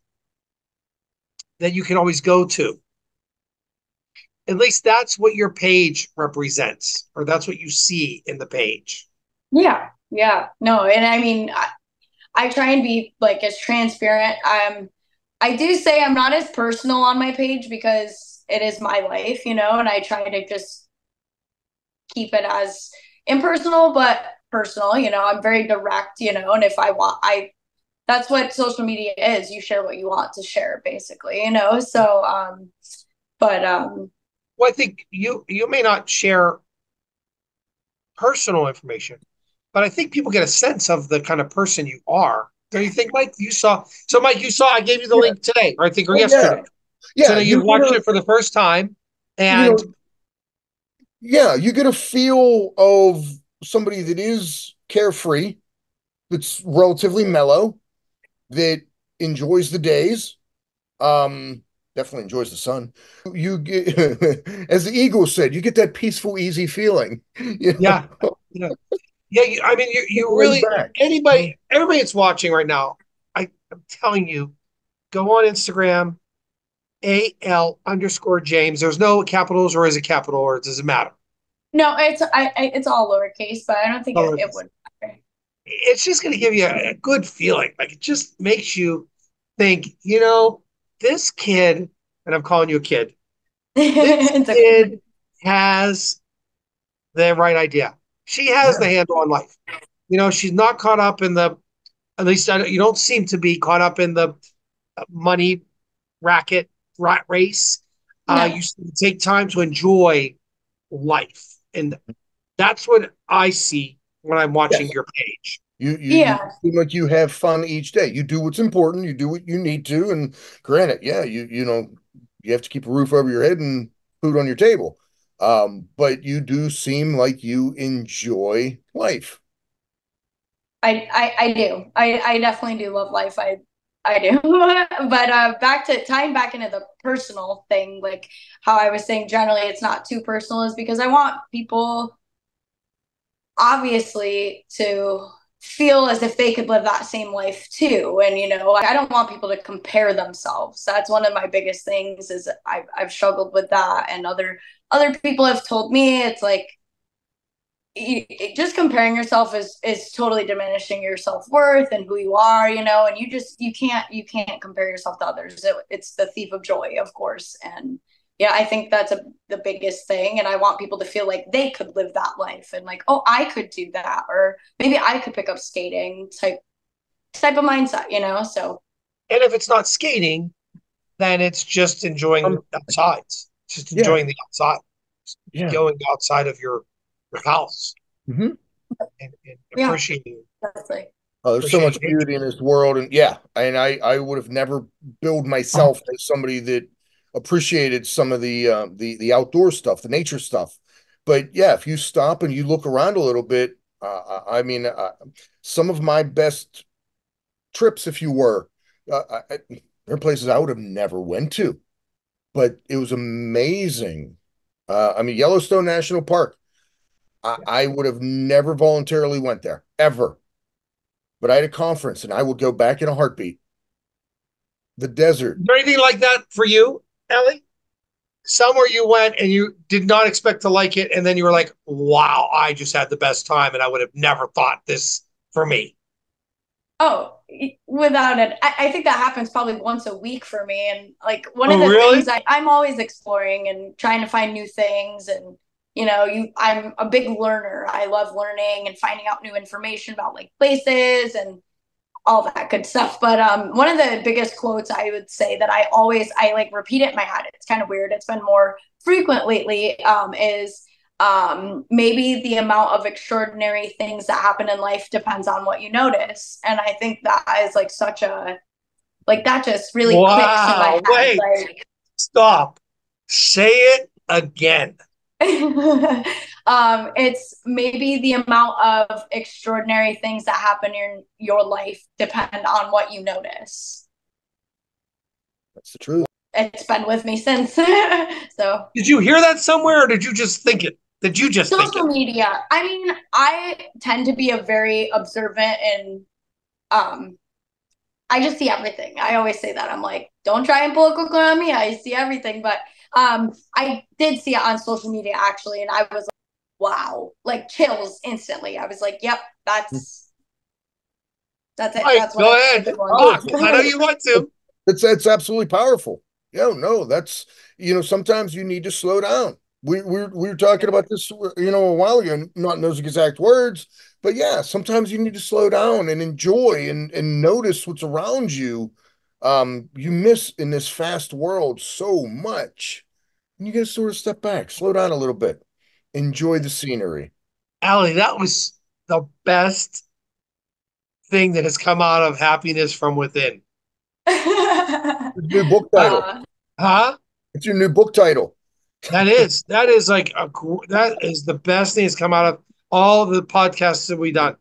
that you can always go to. At least that's what your page represents, or that's what you see in the page. Yeah. Yeah. No, and I mean, I try and be like as transparent. I do say I'm not as personal on my page because it is my life, and I try to just keep it as impersonal but personal. I'm very direct, and if I want, that's what social media is. You share what you want to share, basically, So, but Well, I think you may not share personal information, but I think people get a sense of the kind of person you are. Don't you think, Mike? Mike, you saw I gave you the Yeah. link today, or I think, or Oh yeah. yesterday. So Yeah, now you you've get watched a it for the first time, you and know, yeah, you get a feel of somebody that is carefree, that's relatively mellow, that enjoys the days, um, definitely enjoys the sun. You get, as the Eagle said, you get that peaceful, easy feeling, yeah, yeah, yeah. I mean, you laid really back. everybody that's watching right now. I'm telling you, go on Instagram, AL_James. There's no capitals, or is it capital, or does it matter? no, it's all lowercase, but I don't think it would matter. It's just going to give you a good feeling. Like, it just makes you think, this kid, and I'm calling you a kid, this It's okay. kid has the right idea. She has the Yeah. handle on life. She's not caught up in at least you don't seem to be caught up in the money racket rat race. No. You take time to enjoy life. And that's what I see when I'm watching Yes. your page. You Yeah. seem like you have fun each day. You do what's important. You do what you need to. And granted, yeah, you have to keep a roof over your head and food on your table. But you do seem like you enjoy life. I do. I definitely do love life. I do. But back to tying back into the personal thing, like how I was saying generally it's not too personal is because I want people obviously to feel as if they could live that same life too. And I don't want people to compare themselves. That's one of my biggest things is I've struggled with that, and other people have told me it's like just comparing yourself is totally diminishing your self-worth and who you are, and you can't compare yourself to others. It's the thief of joy, of course. And I think that's the biggest thing. And I want people to feel like they could live that life and like, oh, I could do that. Or maybe I could pick up skating type of mindset, So And if it's not skating, then it's just enjoying outside, just Yeah. enjoying the outside, Yeah. going outside of your house Mm-hmm. and Yeah, appreciating that's like There's so much appreciating nature. beauty in this world, and yeah, and I would have never billed myself as somebody that appreciated some of the outdoor stuff, the nature stuff. But yeah, if you stop and you look around a little bit, I mean, some of my best trips, if you were, there are places I would have never went to, but it was amazing. I mean, Yellowstone National Park, I would have never voluntarily went there ever, but I had a conference and I would go back in a heartbeat. The desert. Is there anything like that for you, Ellie? Somewhere you went and you did not expect to like it, and then you were like, wow, I just had the best time, and I would have never thought this for me. Oh, without it. I think that happens probably once a week for me. And like one of Oh, the really? things I'm always exploring and trying to find new things. And, I'm a big learner. I love learning and finding out new information about like places and all that good stuff. But one of the biggest quotes I would say that I like repeat it in my head. It's kind of weird. It's been more frequent lately. Is maybe the amount of extraordinary things that happen in life depends on what you notice. And I think that is like such a like that just really clicks in my Wow. head. Wait, stop. Say it again. Like it's maybe the amount of extraordinary things that happen in your life depend on what you notice. That's the truth. It's been with me since. So Did you hear that somewhere, or did you just think it? Did you just think social it? media. I mean, I tend to be a very observant and um I just see everything. I always say that. I'm like, don't try and pull a quick one on me. I see everything. But I did see it on social media actually, and I was like, wow, like chills instantly. I was like, yep, that's it. Mike, That's go one of the ahead. big Talk. Powerful. ones. I know you want to. That's absolutely powerful. Yeah, no, that's sometimes you need to slow down. We were talking about this, a while ago, not in those exact words, but yeah, sometimes you need to slow down and enjoy and notice what's around you. You miss in this fast world so much. And you got to sort of step back, slow down a little bit, enjoy the scenery. Allie, that was the best thing that has come out of happiness from within. It's your new book title. uh, Huh? It's your new book title. That is like that is the best thing that's come out of all the podcasts that we've done.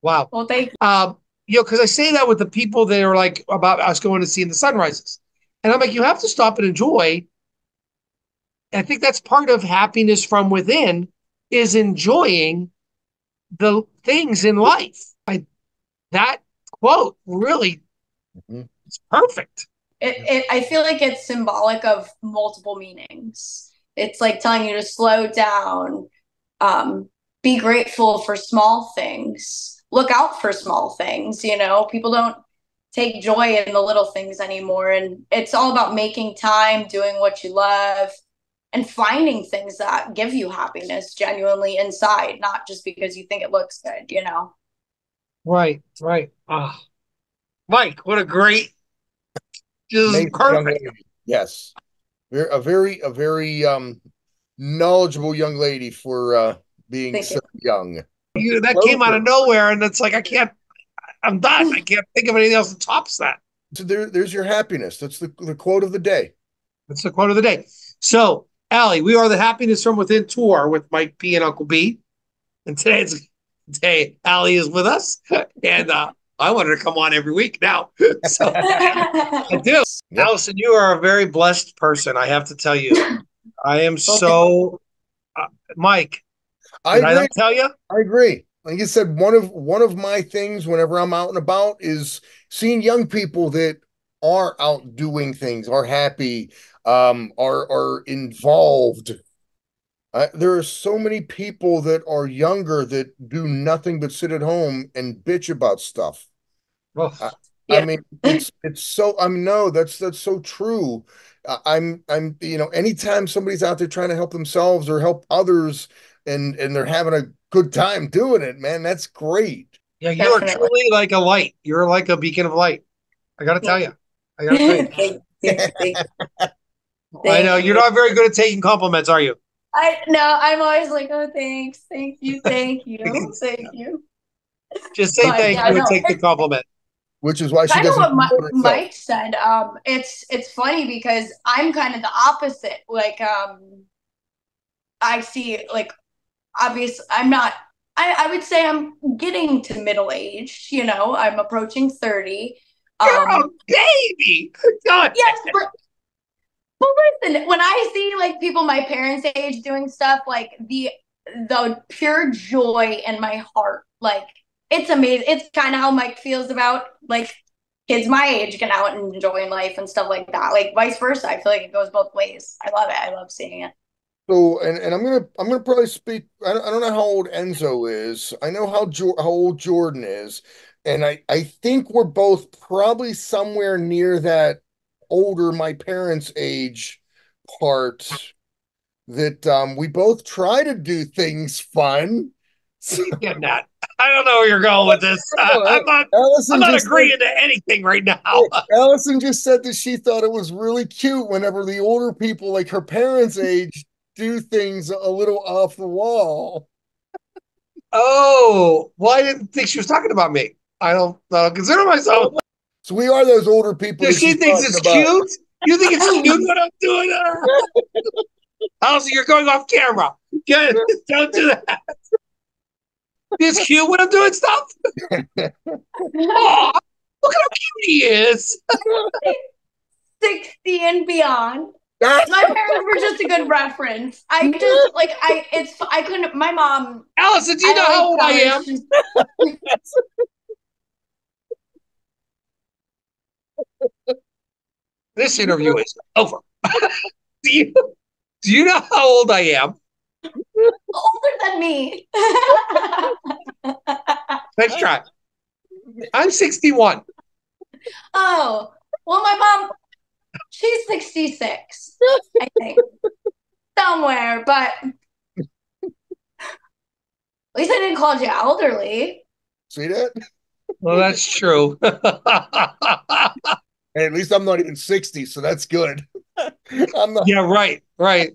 Wow. well, thank you. Because I say that with the people that are like about us going to see the sunrises. And I'm like, you have to stop and enjoy. And I think that's part of happiness from within is enjoying the things in life. That quote really Mhm. is perfect. I feel like it's symbolic of multiple meanings. It's like telling you to slow down, be grateful for small things, look out for small things. People don't take joy in the little things anymore. And it's all about making time, doing what you love, and finding things that give you happiness genuinely inside, not just because you think it looks good. Right, right. Mike, what a great, this is Amazing young perfect. lady. Yes. A very knowledgeable young lady for being Thank so you. young. That came out of nowhere, and it's like I'm done. I can't think of anything else that tops that. So there's your happiness. That's the quote of the day. That's the quote of the day. So, Allie, we are the Happiness from Within tour with Mike P and Uncle B. And today Allie is with us. And I want her to come on every week now. So I do. Yep. Alison, you are a very blessed person, I have to tell you. I am so Mike, I did I agree. not tell you? I agree. Like you said, one of my things whenever I'm out and about is seeing young people that are out doing things, are happy, are involved. There are so many people that are younger that do nothing but sit at home and bitch about stuff. Oh, I Yeah. mean, it's so no, that's so true. I'm anytime somebody's out there trying to help themselves or help others and they're having a good time doing it, man, that's great. Yeah, you are Definitely. truly like a light. You're like a beacon of light. I got to tell Thank you. I got to tell you. you. Thank I know thank you're you. not very good at taking compliments, are you? I no, I'm always like, oh, thanks, thank you, thank you. Just say But thank yeah, you and no, take the it's compliment. Which is why she kind of doesn't what do it herself. Mike said. It's funny because I'm kind of the opposite. Like, I see like obvious. I'm not. I would say I'm getting to middle age. I'm approaching 30. You're a Um, baby. God. yes, but listen, when I see like people my parents' age doing stuff, like the pure joy in my heart, like it's amazing. It's kind of how Mike feels about like kids my age getting out and enjoying life and stuff like that. Like vice versa. I feel like it goes both ways. I love it. I love seeing it. So, and I'm gonna probably speak. I don't know how old Enzo is. I know how old Jordan is, and I think we're both probably somewhere near that older my parents' age part that we both try to do things fun. What So, are you getting at? I don't know where you're going with this. I'm not. I'm Allison not just said agreeing to anything right now. Allison just said that she thought it was really cute whenever the older people, like her parents' age, do things a little off the wall. Oh, well, I didn't think she was talking about me. I don't consider myself. So we are those older people If that she she's thinks talking it's about. cute, you think it's cute what I'm doing? Allison, you're going off camera. Don't do that. It's cute when I'm doing stuff. Oh, look at how cute he is. 60 and beyond. My parents were just a good reference. I couldn't. My mom. Allison, do you I know how like old I tell her am? she's. This interview is over. do you do you know how old I am? Older than me. Let's try. I'm 61. Oh, well, my mom, she's 66, I think, somewhere, but at least I didn't call you elderly. See that? Well, that's true. Hey, at least I'm not even 60, so that's good. I'm not. Yeah, right, right.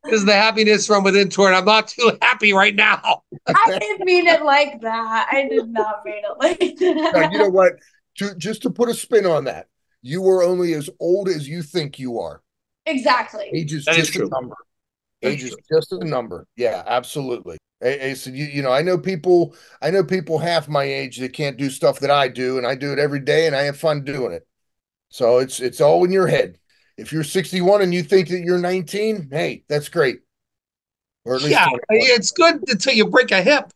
This is the happiness from within tour, and I'm not too happy right now. I didn't mean it like that. I did not mean it like Now, you know that. what? Just to put a spin on that, you are only as old as you think you are. Exactly. Age is That is just a true. number. That's Age is true. just a number. Yeah, absolutely. So I know people half my age that can't do stuff that I do, and I do it every day, and I have fun doing it. So it's all in your head. If you're 61 and you think that you're 19, hey, that's great. Or at least Yeah, 21. it's good until you break a hip.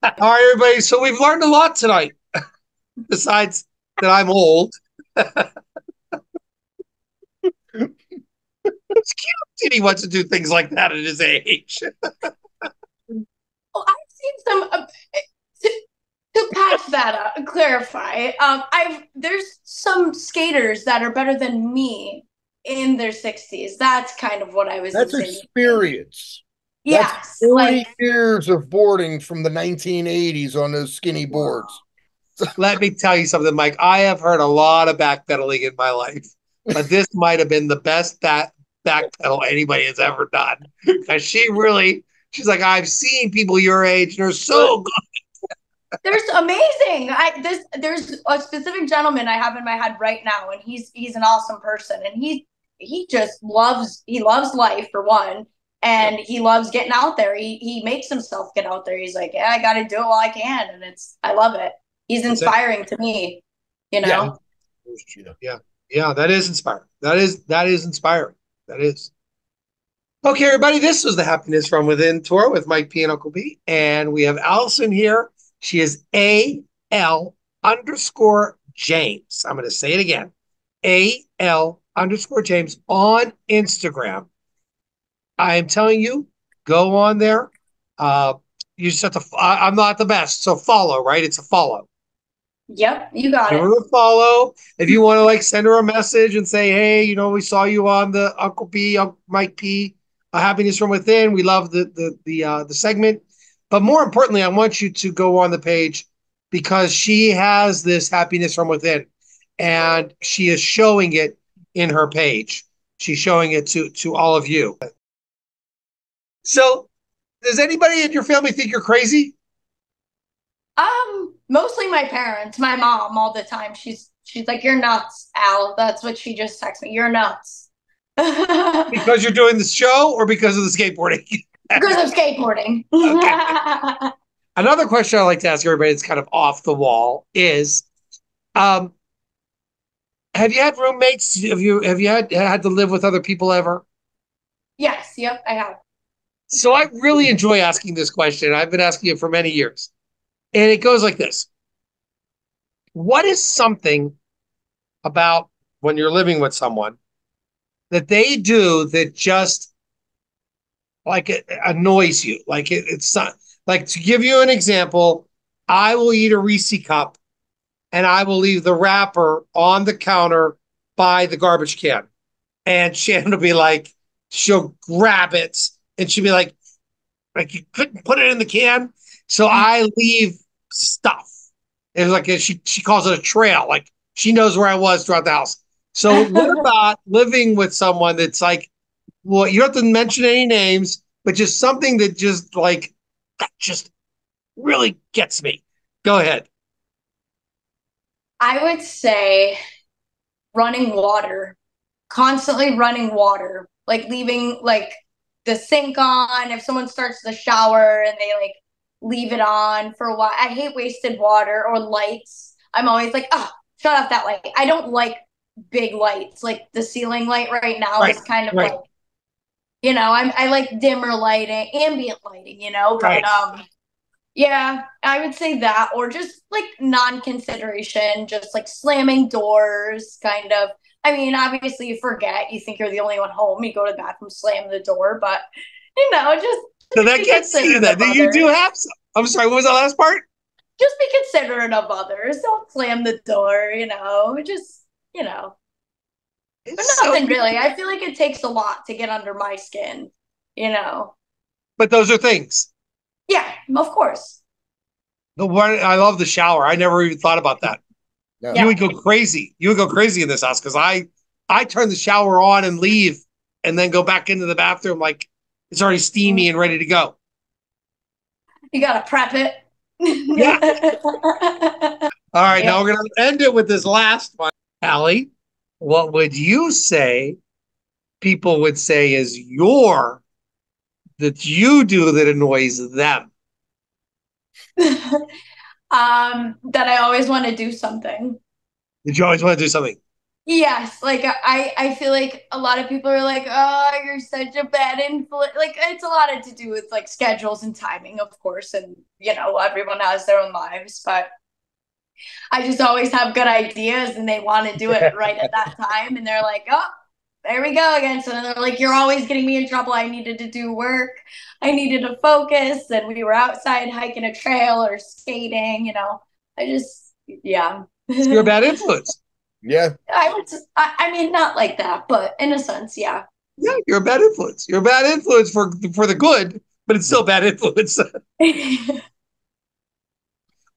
All right, everybody. So we've learned a lot tonight, besides that I'm old. It's cute that he wants to do things like that at his age. Well, I've seen some to, to patch that up and clarify. I've there's some skaters that are better than me in their 60s. That's kind of what I was That's insinuating. experience. That's Yes, 40 like years of boarding from the 1980s on those skinny boards. Let me tell you something, Mike. I have heard a lot of backpedaling in my life, but this might have been the best backpedal anybody has ever done. Because she's like, I've seen people your age, and they're so good. there's amazing. There's a specific gentleman I have in my head right now, and he's an awesome person, and he loves life for one, Yep. and he loves getting out there. He makes himself get out there. He's like, yeah, I got to do it while I can, and I love it. He's That's it. inspiring to me, you Yeah, know. yeah, yeah. That is inspiring. That is inspiring. That is. Okay, everybody, this was the Happiness from Within tour with Mike P and Uncle B. And we have Allison here. She is AL_James. I'm going to say it again. AL_James on Instagram. I am telling you, go on there. Uh, you just have to, I'm not the best, so follow, right? It's a follow. Yep, you got Give it. her a follow. If you want to like send her a message and say, hey, we saw you on the Uncle P, Uncle Mike P, Happiness from Within. We love the segment. But more importantly, I want you to go on the page because she has this happiness from within and she is showing it in her page. She's showing it to all of you. So does anybody in your family think you're crazy? Mostly my parents, my mom all the time. She's like, "You're nuts, Al." That's what she just texted me. You're nuts. Because you're doing this show or because of the skateboarding? Because of skateboarding. Okay. Another question I like to ask everybody that's kind of off the wall is, um, have you had roommates? Have you had to live with other people ever? Yes, yep, I have. So I really enjoy asking this question. I've been asking it for many years. And it goes like this. What is something about when you're living with someone that they do that just like it annoys you? Like it's not, like, to give you an example, I will eat a Reese cup and I will leave the wrapper on the counter by the garbage can. And Shannon will be like, she'll grab it and she'll be like you couldn't put it in the can. So I leave stuff. It's like she calls it a trail. Like she knows where I was throughout the house. So what about living with someone that's like, well, you don't have to mention any names, but just something that just like that just really gets me. Go ahead. I would say running water, constantly running water, like leaving like the sink on. If someone starts the shower and they like leave it on for a while, I hate wasted water or lights. I'm always like, oh, shut off that light. I don't like big lights. Like the ceiling light right now Right, is kind of right, like, I like dimmer lighting, ambient lighting, but right. yeah, I would say that, or just like non-consideration, just like slamming doors, kind of. I mean, obviously, you forget, you think you're the only one home, you go to the bathroom, slam the door, but So just that be gets you considerate that of you do others. have some. I'm sorry, what was that last part? Just be considerate of others. Don't slam the door, just, but It's so nothing really. I feel like it takes a lot to get under my skin, you know. but those are things. Yeah, of course. The one I love the shower. I never even thought about that. Yeah. You Yeah. would go crazy. You would go crazy in this house because I turn the shower on and leave and then go back into the bathroom like it's already steamy and ready to go. You gotta prep it. Yeah. All right, Yeah. now we're gonna end it with this last one. Allie, what would you say people would say is that you do that annoys them? That I always want to do something. Did you always want to do something? Yes, like I feel like a lot of people are like, oh, you're such a bad influence. Like it's a lot to do with like schedules and timing, of course, and everyone has their own lives, but I just always have good ideas and they want to do it right at that time, and they're like, oh, there we go again. So then they're like, you're always getting me in trouble. I needed to do work. I needed to focus. And we were outside hiking a trail or skating, I just, yeah. So you're a bad influence. Yeah. I mean, not like that, but in a sense, yeah. Yeah, you're a bad influence. You're a bad influence for the good, but it's still bad influence. All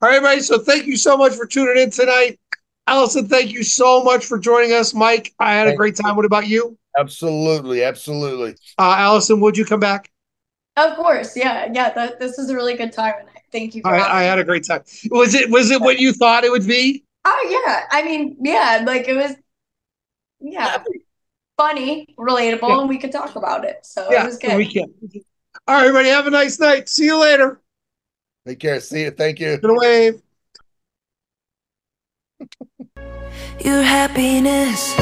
right, everybody. So thank you so much for tuning in tonight. Alison, thank you so much for joining us. Mike, I had a great time. What about you? Absolutely. Absolutely. Alison, would you come back? Of course, yeah, yeah. This is a really good time, and thank you for having I me. had a great time. Was it what you thought it would be? Oh yeah, I mean, yeah, like it was, yeah, funny, Yeah, relatable, and we could talk about it. So it yeah, was we good. can. All right, everybody, have a nice night. See you later. Take care. See you. Thank you. Good wave. Your happiness.